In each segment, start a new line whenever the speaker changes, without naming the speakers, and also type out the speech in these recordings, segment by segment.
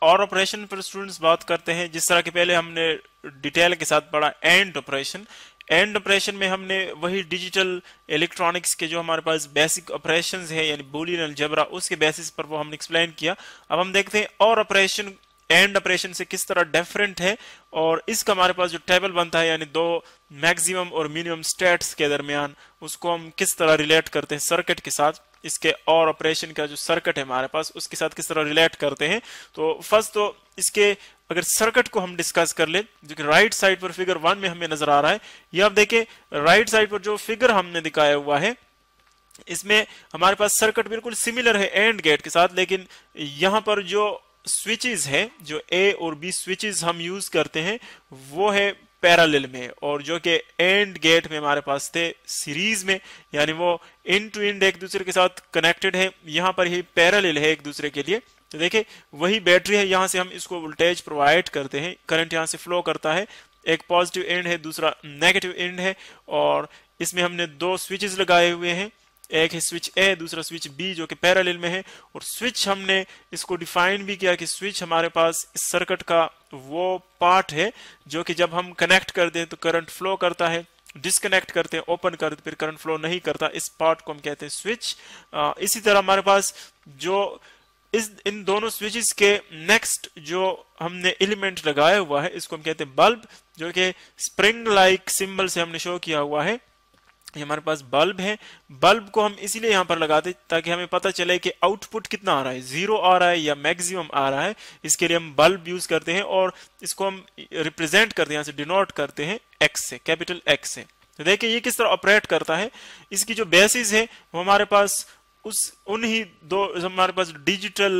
और ऑपरेशन पर स्टूडेंट्स बात करते हैं। जिस तरह के पहले हमने डिटेल के साथ पढ़ा एंड ऑपरेशन, एंड ऑपरेशन में हमने वही डिजिटल इलेक्ट्रॉनिक्स के जो हमारे पास बेसिक ऑपरेशंस है यानी बूलियन अलजेब्रा, उसके बेसिस पर वो हमने एक्सप्लेन किया। अब हम देखते हैं और ऑपरेशन एंड ऑपरेशन से किस तरह डिफरेंट है, और इसका हमारे पास जो टेबल बनता है यानी दो मैक्सिमम और मिनिमम स्टेट्स के दरमियान, उसको हम किस तरह रिलेट करते हैं सर्किट के साथ, इसके और ऑपरेशन का जो सर्किट है हमारे पास उसके साथ किस तरह रिलेट करते हैं। तो फर्स्ट तो इसके अगर सर्किट को हम डिस्कस कर ले, जो कि राइट साइड पर फिगर 1 में हमें नजर आ रहा है, ये आप देखें राइट साइड पर जो फिगर हमने दिखाया हुआ है इसमें हमारे पास सर्किट बिल्कुल सिमिलर है एंड गेट के साथ, लेकिन यहां पर जो स्विचेस है, जो ए और बी स्विचेस हम यूज करते हैं वो है पैरेलल में, और जो कि एंड गेट में हमारे पास थे सीरीज में, यानी वो इन टू इन एक दूसरे के साथ कनेक्टेड है। यहां पर ही पैरेलल है एक दूसरे के लिए। तो देखिए वही बैटरी है, यहां से हम इसको वोल्टेज प्रोवाइड करते हैं, करंट यहां से फ्लो करता है, एक पॉजिटिव एंड है दूसरा नेगेटिव एंड है, और इसमें हमने दो स्विचेस लगाए हुए हैं, एक है स्विच ए दूसरा स्विच बी जो कि पैरेलल में है। और स्विच हमने इसको डिफाइन भी किया कि स्विच हमारे पास इस सर्किट का वो पार्ट है जो कि जब हम कनेक्ट कर दें तो करंट फ्लो करता है, डिस्कनेक्ट करते हैं ओपन कर फिर करंट फ्लो नहीं करता, इस पार्ट को हम कहते हैं स्विच। इसी तरह हमारे पास जो इन दोनों स्विचेस के नेक्स्ट जो हमने एलिमेंट लगाया हुआ है इसको हम कहते हैं बल्ब, जो कि स्प्रिंग लाइक सिंबल से हमने शो किया हुआ है। ये हमारे पास बल्ब है। बल्ब को हम इसीलिए यहां पर लगाते ताकि हमें पता चले कि आउटपुट कितना आ रहा है, जीरो आ रहा है या मैक्सिमम आ रहा है। इसके लिए हम बल्ब यूज करते हैं और इसको हम रिप्रेजेंट करते हैं, यहां से डिनोट करते हैं एक्स से, कैपिटल एक्स से। तो देखिए ये किस तरह ऑपरेट करता है। इसकी जो बेसिस है वो हमारे पास उन्हीं दो हमारे पास डिजिटल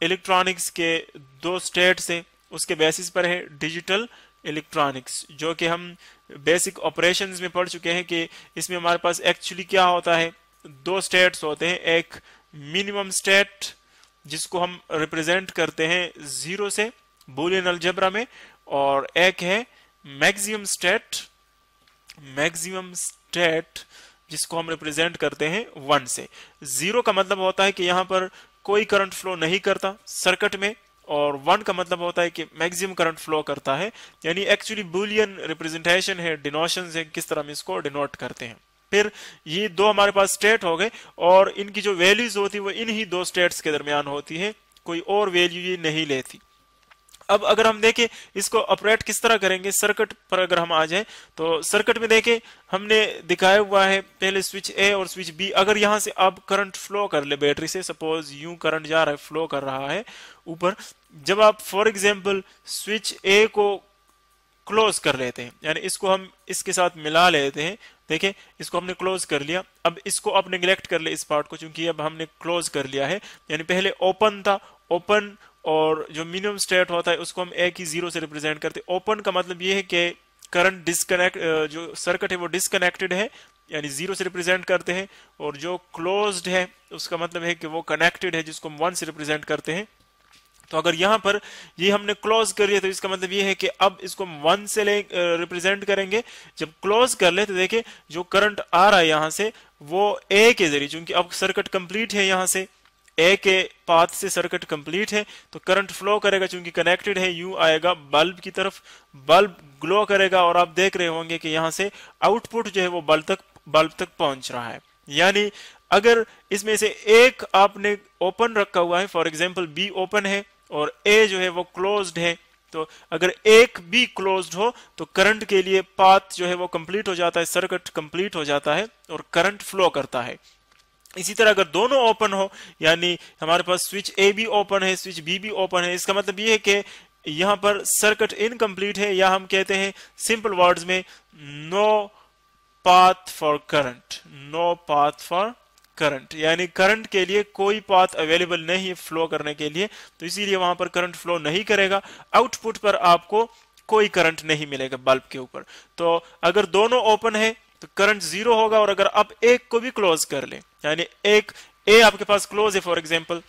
इलेक्ट्रॉनिक्स के दो स्टेट्स है, उसके बेसिस पर है डिजिटल इलेक्ट्रॉनिक्स, जो कि हम बेसिक ऑपरेशंस में पढ़ चुके हैं कि इसमें हमारे पास एक्चुअली क्या होता है, दो स्टेट्स होते हैं, एक मिनिमम स्टेट जिसको हम रिप्रेजेंट करते हैं जीरो से बूलियन अलजेब्रा में, और एक है मैक्सिमम स्टेट जिसको हम रिप्रेजेंट करते हैं 1 से। जीरो का मतलब होता है कि यहां पर कोई करंट फ्लो नहीं करता सर्किट में, और 1 का मतलब होता है कि मैक्सिमम करंट फ्लो करता है, यानी एक्चुअली बूलियन रिप्रेजेंटेशन है, डिनोशन है, किस तरह हम इसको डिनोट करते हैं। फिर ये दो हमारे पास स्टेट हो गए और इनकी जो वैल्यूज होती है वो इन ही दो स्टेट्स के दरमियान होती है, कोई और वैल्यू ये नहीं लेती। अब अगर हम देखें इसको ऑपरेट किस तरह करेंगे सर्किट पर, अगर हम आ जाए तो सर्किट में देखें हमने दिखाया हुआ है पहले स्विच ए और स्विच बी। अगर यहां से अब करंट फ्लो कर ले बैटरी से, सपोज यूं करंट जा रहा है, फ्लो कर रहा है ऊपर, जब आप फॉर एग्जांपल स्विच ए को क्लोज कर लेते हैं, यानी इसको हम इसके साथ मिला लेते हैं, देखें इसको हमने क्लोज कर लिया, अब इसको आप नेग्लेक्ट कर ले इस पार्ट को, क्योंकि अब हमने क्लोज कर लिया है, यानी पहले ओपन था, ओपन और जो मिनिमम स्टेट होता है उसको हम एक ही जीरो से रिप्रेजेंट करते हैं। ओपन का मतलब ये है कि करंट डिस्कनेक्ट, जो सर्किट है वो डिस्कनेक्टेड है, यानी जीरो से रिप्रेजेंट करते हैं, और जो क्लोज्ड है उसका मतलब है कि वो कनेक्टेड है, जिसको हम 1 से रिप्रेजेंट करते हैं। तो अगर यहां पर ये हमने क्लोज कर लिया तो इसका मतलब ये है कि अब इसको हम 1 से रिप्रेजेंट करेंगे। जब क्लोज कर ले तो देखिए जो करंट आ रहा है यहां से वो ए के जरिए, चूंकि अब सर्किट कंप्लीट है, यहां से ए के पाथ से सर्किट कंप्लीट है तो करंट फ्लो करेगा, चूंकि कनेक्टेड है, यूं आएगा बल्ब की तरफ, बल्ब ग्लो करेगा, और आप देख रहे होंगे कि यहां से आउटपुट जो है वो बल्ब तक पहुंच रहा है। यानी अगर इसमें से एक आपने ओपन रखा हुआ है, फॉर एग्जांपल बी ओपन है और ए जो है वो क्लोज्ड है, तो अगर एक भी क्लोज्ड हो तो करंट के लिए पाथ जो है वो कंप्लीट हो जाता है, सर्किट कंप्लीट हो जाता है और करंट फ्लो करता है। इसी तरह अगर दोनों ओपन हो, यानी हमारे पास स्विच ए भी ओपन है, स्विच बी भी ओपन है, इसका मतलब ये है कि यहां पर सर्किट इनकम्प्लीट है, या हम कहते हैं सिंपल वर्ड्स में no path for current, no path for current, यानी करंट के लिए कोई पाथ अवेलेबल नहीं है फ्लो करने के लिए, तो इसीलिए वहां पर करंट फ्लो नहीं करेगा। आउटपुट पर आपको कोई करंट नहीं मिलेगा बल्ब के ऊपर। तो अगर दोनों ओपन है तो करंट जीरो होगा, और अगर आप एक को भी क्लोज कर ले, यानी एक ए आपके पास क्लोज है फॉर एग्जांपल,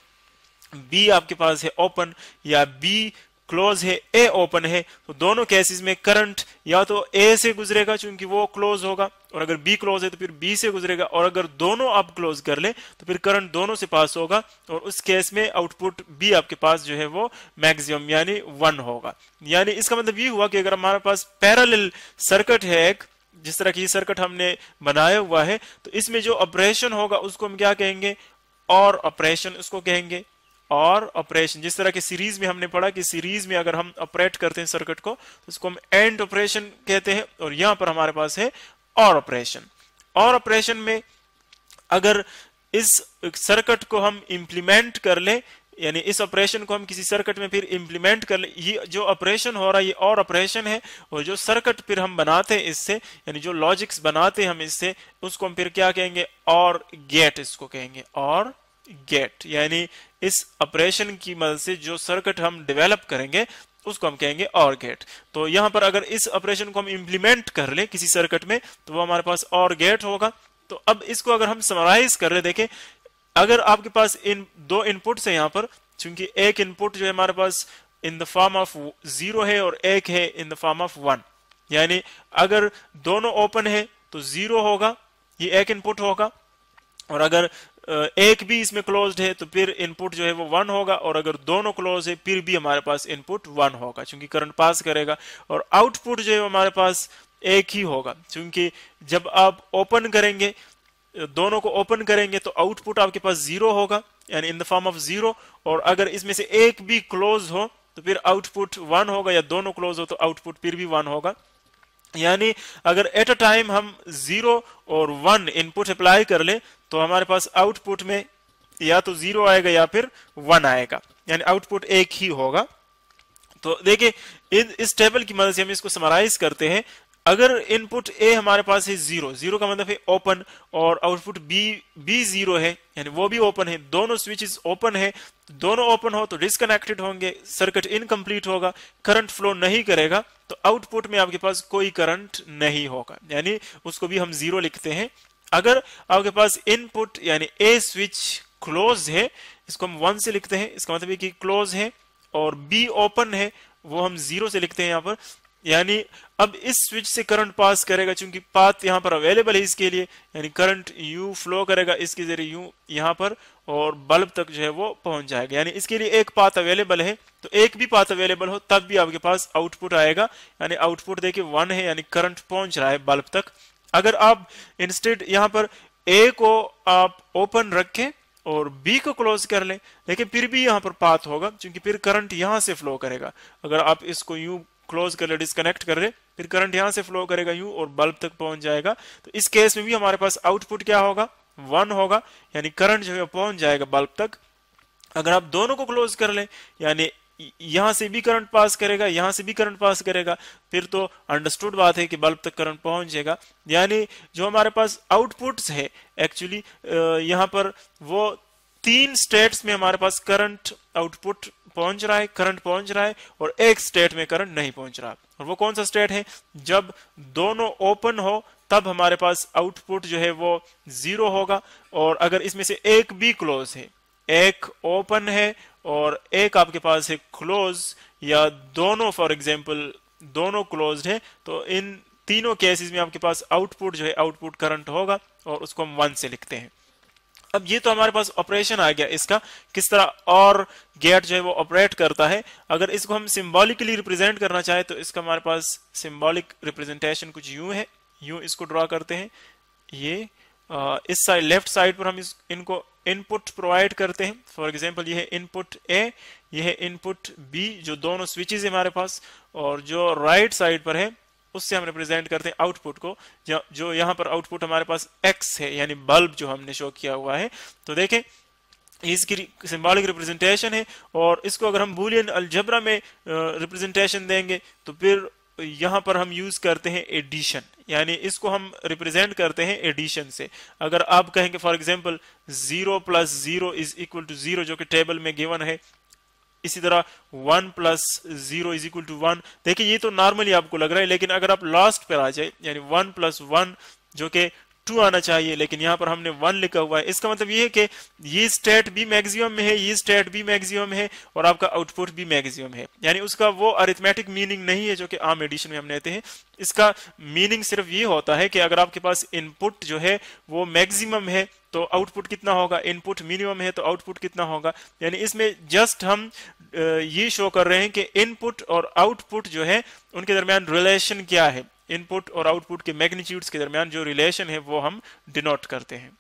बी आपके पास है ओपन, या बी क्लोज है, ए ओपन है, तो दोनों केसेस में करंट या तो ए से गुजरेगा चूंकि वो क्लोज होगा, और अगर बी क्लोज है तो फिर बी से गुजरेगा, और अगर दोनों आप क्लोज कर ले तो फिर करंट दोनों से पास होगा, और उस केस में आउटपुट बी आपके पास जो है वो मैक्सिमम यानी 1 होगा। यानी इसका मतलब ये हुआ कि अगर हमारे पास पैरेलल सर्किट है एक, जिस तरह की सर्किट हमने बनाया हुआ है, तो इसमें जो ऑपरेशन होगा उसको हम क्या कहेंगे, और ऑपरेशन उसको कहेंगे, और ऑपरेशन। जिस तरह के सीरीज में हमने पढ़ा कि सीरीज में अगर हम ऑपरेट करते हैं सर्किट को तो उसको हम एंड ऑपरेशन कहते हैं, और यहां पर हमारे पास है और ऑपरेशन। और ऑपरेशन में अगर इस सर्किट को हम इंप्लीमेंट कर ले, यानी इस ऑपरेशन को हम किसी सर्किट में फिर इंप्लीमेंट कर ले, ये जो ऑपरेशन हो रहा है ये और ऑपरेशन है, और जो सर्किट फिर हम बनाते हैं इससे, यानी जो लॉजिक्स बनाते हैं हम इससे, उसको हम फिर क्या कहेंगे, और गेट इसको कहेंगे, और गेट। यानी इस ऑपरेशन की मदद से जो सर्किट हम डेवलप करेंगे उसको हम कहेंगे और गेट। तो यहां पर अगर इस ऑपरेशन को हम इंप्लीमेंट कर ले किसी सर्किट में तो वो हमारे पास और गेट होगा। तो अब इसको अगर हम समराइज कर ले, देखें अगर आपके पास इन दो इनपुट्स है यहां पर, क्योंकि एक इनपुट जो है हमारे पास इन द फॉर्म ऑफ 0 है और एक है इन द फॉर्म ऑफ 1, यानी अगर दोनों ओपन है तो 0 होगा, ये एक इनपुट होगा, और अगर एक भी इसमें क्लोज्ड है तो फिर इनपुट जो है वो 1 होगा, और अगर दोनों क्लोज है फिर भी हमारे पास इनपुट 1 होगा क्योंकि करंट पास करेगा, और आउटपुट जो है हमारे पास एक ही होगा क्योंकि जब आप ओपन करेंगे, दोनों को ओपन करेंगे तो आउटपुट आपके पास 0 होगा, यानी इन द फॉर्म ऑफ 0, और अगर इसमें से एक भी क्लोज हो तो फिर आउटपुट 1 होगा, या दोनों क्लोज हो तो आउटपुट फिर भी 1 होगा। यानी अगर एट अ टाइम हम 0 और 1 इनपुट अप्लाई कर ले तो हमारे पास आउटपुट में या तो 0 आएगा या फिर 1 आएगा, यानी आउटपुट एक ही होगा। तो देखिए इस टेबल की मदद से हम इसको समराइज करते हैं। अगर इनपुट ए हमारे पास है 0 का मतलब है ओपन, और आउटपुट बी 0 है यानी वो भी ओपन है, दोनों स्विचेस ओपन है, दोनों ओपन हो तो डिस्कनेक्टेड होंगे, सर्किट इनकम्प्लीट होगा, करंट फ्लो नहीं करेगा, तो आउटपुट में आपके पास कोई करंट नहीं होगा, यानी उसको भी हम 0 लिखते हैं। अगर आपके पास इनपुट यानी ए स्विच क्लोज है, इसको हम 1 से लिखते हैं, इसका मतलब है कि क्लोज है, और बी ओपन है, वो हम 0 से लिखते हैं यहां पर। यानी अब इस स्विच से करंट पास करेगा क्योंकि पाथ यहां पर अवेलेबल है इसके लिए, यानी करंट यू फ्लो करेगा इसके जरिए यू यहां पर, और बल्ब तक जो है वो पहुंच जाएगा, यानी इसके लिए एक पाथ अवेलेबल है। तो एक भी पाथ अवेलेबल हो तब भी आपके पास आउटपुट आएगा, यानी आउटपुट देखिए 1 है, यानी करंट पहुंच रहा है बल्ब तक। अगर आप इंस्टेड यहां पर ए को आप ओपन रखें और बी को क्लोज कर लें, लेकिन फिर भी यहां पर पाथ होगा क्योंकि फिर करंट यहां से फ्लो करेगा। अगर आप इसको यूं क्लोज कर ले, डिस्कनेक्ट कर ले, फिर करंट यहां से फ्लो करेगा यूं और बल्ब तक पहुंच जाएगा। तो इस केस में भी हमारे पास आउटपुट क्या होगा, 1 होगा, यानी करंट जो है पहुंच जाएगा बल्ब तक। अगर आप दोनों को क्लोज कर ले, यानी यहां से भी करंट पास करेगा, यहां से भी करंट पास करेगा, फिर तो अंडरस्टूड बात है कि बल्ब तक करंट पहुंचेगा। यानी जो हमारे पास आउटपुट्स है एक्चुअली यहां पर वो 3 स्टेट्स में हमारे पास करंट आउटपुट पहुंच रहा है, करंट पहुंच रहा है, और एक स्टेट में करंट नहीं पहुंच रहा। और वो कौन सा स्टेट है, जब दोनों ओपन हो तब हमारे पास आउटपुट जो है वो 0 होगा, और अगर इसमें से एक भी क्लोज है, एक ओपन है और एक आपके पास है क्लोज, या दोनों फॉर एग्जांपल दोनों क्लोज्ड है, तो इन तीनों केसेस में आपके पास आउटपुट जो है आउटपुट करंट होगा, और उसको हम 1 से लिखते हैं। अब ये तो हमारे पास ऑपरेशन आ गया इसका, किस तरह और गेट जो है वो ऑपरेट करता है। अगर इसको हम सिंबॉलिकली रिप्रेजेंट करना चाहे तो इसका हमारे पास सिंबॉलिक रिप्रेजेंटेशन कुछ यूं है, यूं इसको ड्रॉ करते हैं। ये इस साइड लेफ्ट साइड पर हम इनको इनपुट प्रोवाइड करते हैं। फॉर एग्जांपल ये है इनपुट ए, ये है इनपुट बी, जो दोनों स्विचेस है हमारे पास, और जो राइट साइड पर है उससे हम रिप्रेजेंट करते हैं आउटपुट को, जो यहां पर आउटपुट हमारे पास एक्स है, यानी बल्ब जो हमने शो किया हुआ है। तो देखें इसकी सिंबॉलिक रिप्रेजेंटेशन है, और इसको अगर हम बूलियन अलजेब्रा में रिप्रेजेंटेशन देंगे तो फिर यहां पर हम यूज करते हैं एडिशन, यानी इसको हम रिप्रेजेंट करते हैं एडिशन से। अगर आप कहेंगे फॉर एग्जांपल 0 + 0 = 0 जो कि टेबल में गिवन है, इसी तरह 1 + 0 = 1। देखिए ये तो नॉर्मली आपको लग रहा है, लेकिन अगर आप लास्ट पर आ जाए, यानी 1 + 1 जो कि 2 आना चाहिए, लेकिन यहाँ पर हमने 1 लिखा हुआ है। इसका मतलब ये है कि ये स्टेट भी मैक्सिमम में है, ये स्टेट भी मैक्सिमम है और आपका आउटपुट भी मैक्सिमम है। यानी उसका वो अरिथमेटिक मीनिंग नहीं है जो कि आम एडिशन में हम लेते हैं। इसका मीनिंग सिर्फ ये होता है कि अगर आपके पास इनपुट जो है वो मैक्सिमम है तो आउटपुट कितना होगा, इनपुट मिनिमम है तो आउटपुट कितना होगा। यानी इसमें जस्ट हम ये शो कर रहे हैं कि इनपुट और आउटपुट जो है उनके दरमियान रिलेशन क्या है, इनपुट और आउटपुट के मैग्नीट्यूड्स के दरमियान जो रिलेशन है वो हम डिनोट करते हैं।